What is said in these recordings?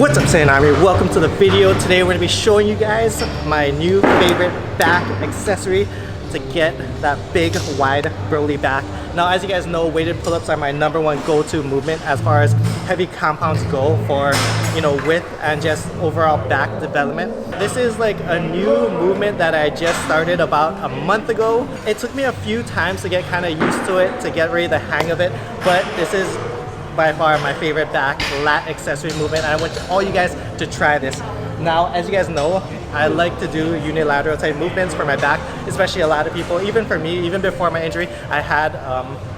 What's up, Saiyan Army? Welcome to the video. Today we're going to be showing you guys my new favorite back accessory to get that big, wide, burly back. Now, as you guys know, weighted pull-ups are my #1 go-to movement as far as heavy compounds go for, width and just overall back development. This is like a new movement that I just started about a month ago. It took me a few times to get kind of used to it, to get really the hang of it, but this is by far my favorite back lat accessory movement. I want all you guys to try this. Now, as you guys know, I like to do unilateral type movements for my back, especially a lot of people. Even for me, even before my injury, I had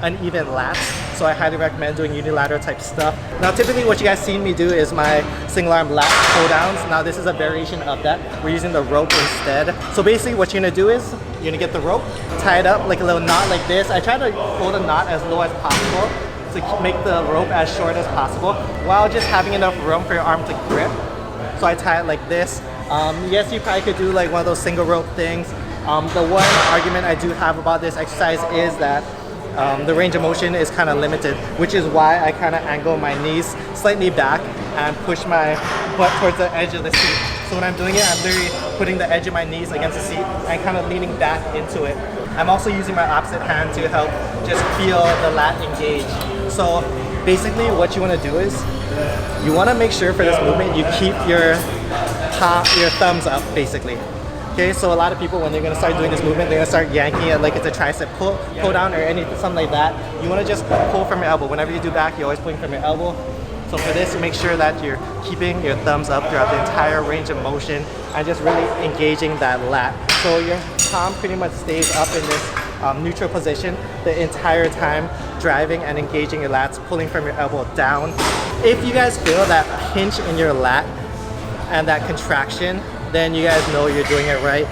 uneven lats, so I highly recommend doing unilateral type stuff. Now, typically what you guys seen me do is my single arm lat pull downs. Now, this is a variation of that. We're using the rope instead. So basically what you're gonna do is you're gonna get the rope, tie it up like a little knot like this. I try to hold the knot as low as possible to make the rope as short as possible while just having enough room for your arm to grip. So I tie it like this. Yes, you probably could do like one of those single rope things. The one argument I do have about this exercise is that the range of motion is kind of limited, which is why I kind of angle my knees slightly back and push my butt towards the edge of the seat. So when I'm doing it, I'm literally putting the edge of my knees against the seat and kind of leaning back into it. I'm also using my opposite hand to help just feel the lat engage. So basically what you want to do is you want to make sure for this movement you keep your thumbs up basically. Okay, so a lot of people when they're going to start doing this movement, they're going to start yanking it like it's a tricep pull down or anything, something like that. You want to just pull from your elbow. Whenever you do back, you're always pulling from your elbow. So for this, make sure that you're keeping your thumbs up throughout the entire range of motion and just really engaging that lat. So your palm pretty much stays up in this neutral position the entire time, driving and engaging your lats, pulling from your elbow down. If you guys feel that pinch in your lat and that contraction, then you guys know you're doing it right.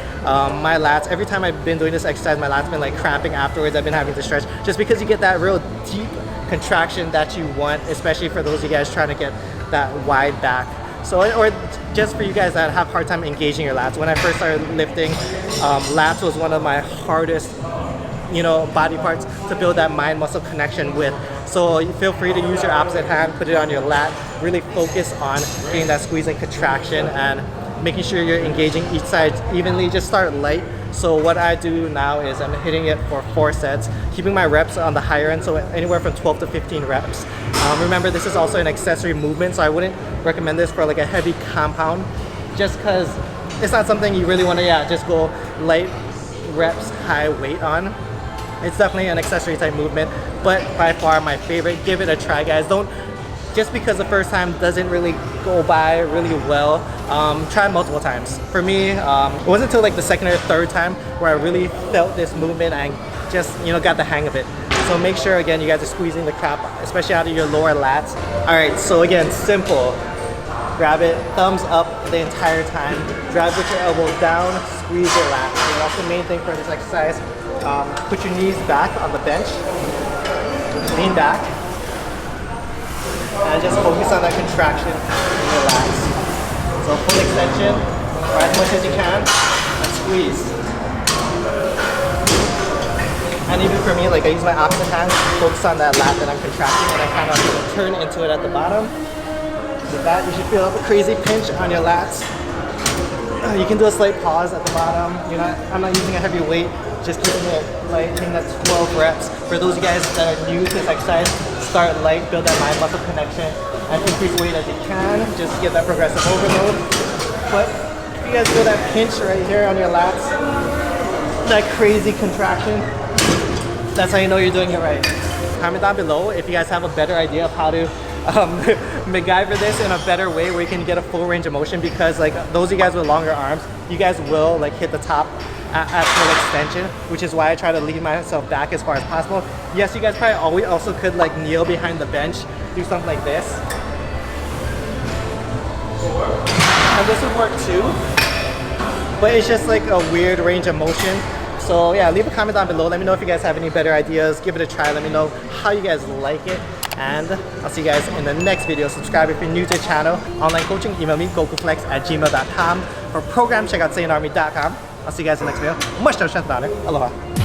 My lats, every time I've been doing this exercise, my lats been like cramping afterwards. I've been having to stretch just because you get that real deep contraction that you want, especially for those of you guys trying to get that wide back. So, or just for you guys that have a hard time engaging your lats. When I first started lifting, lats was one of my hardest body parts to build that mind muscle connection with. So you feel free to use your opposite hand, put it on your lat, really focus on getting that squeeze and contraction and making sure you're engaging each side evenly. Just start light. So what I do now is I'm hitting it for 4 sets, keeping my reps on the higher end, so anywhere from 12 to 15 reps. Remember, this is also an accessory movement, so I wouldn't recommend this for like a heavy compound, just because it's not something you really want to just go light reps, high weight on. It's definitely an accessory type movement, but by far my favorite. Give it a try, guys. Don't, just because the first time doesn't really go by really well, try multiple times. For me, it wasn't until like the second or third time where I really felt this movement and just got the hang of it. So make sure again you guys are squeezing the crap, especially out of your lower lats. All right, so again, simple. Grab it, thumbs up the entire time. Drive with your elbow down, squeeze your lat. So that's the main thing for this exercise. Put your knees back on the bench, lean back, and just focus on that contraction in your lats. So full extension, try as much as you can, and squeeze. And even for me, like I use my opposite hand, focus on that lat that I'm contracting, and I kind of turn into it at the bottom. With that, you should feel a crazy pinch on your lats. You can do a slight pause at the bottom. I'm not using a heavy weight, just keeping it light, hitting that 12 reps. For those of you guys that are new to this exercise, start light, build that mind muscle connection, and increase weight as you can. Just get that progressive overload. But if you guys feel that pinch right here on your lats, that crazy contraction, that's how you know you're doing it right. Comment down below if you guys have a better idea of how to MacGyver this in a better way where you can get a full range of motion, because like those of you guys with longer arms, you guys will like hit the top at full extension, which is why I try to lean myself back as far as possible. Yes, you guys probably also could like kneel behind the bench, do something like this. And this would work too, but it's just like a weird range of motion. So yeah, leave a comment down below. Let me know if you guys have any better ideas. Give it a try. Let me know how you guys like it. And I'll see you guys in the next video. Subscribe if you're new to the channel. Online coaching, email me, gokuflex@gmail.com. For programs, check out SaiyanArmy.com. I'll see you guys in the next video. Much love, Aloha.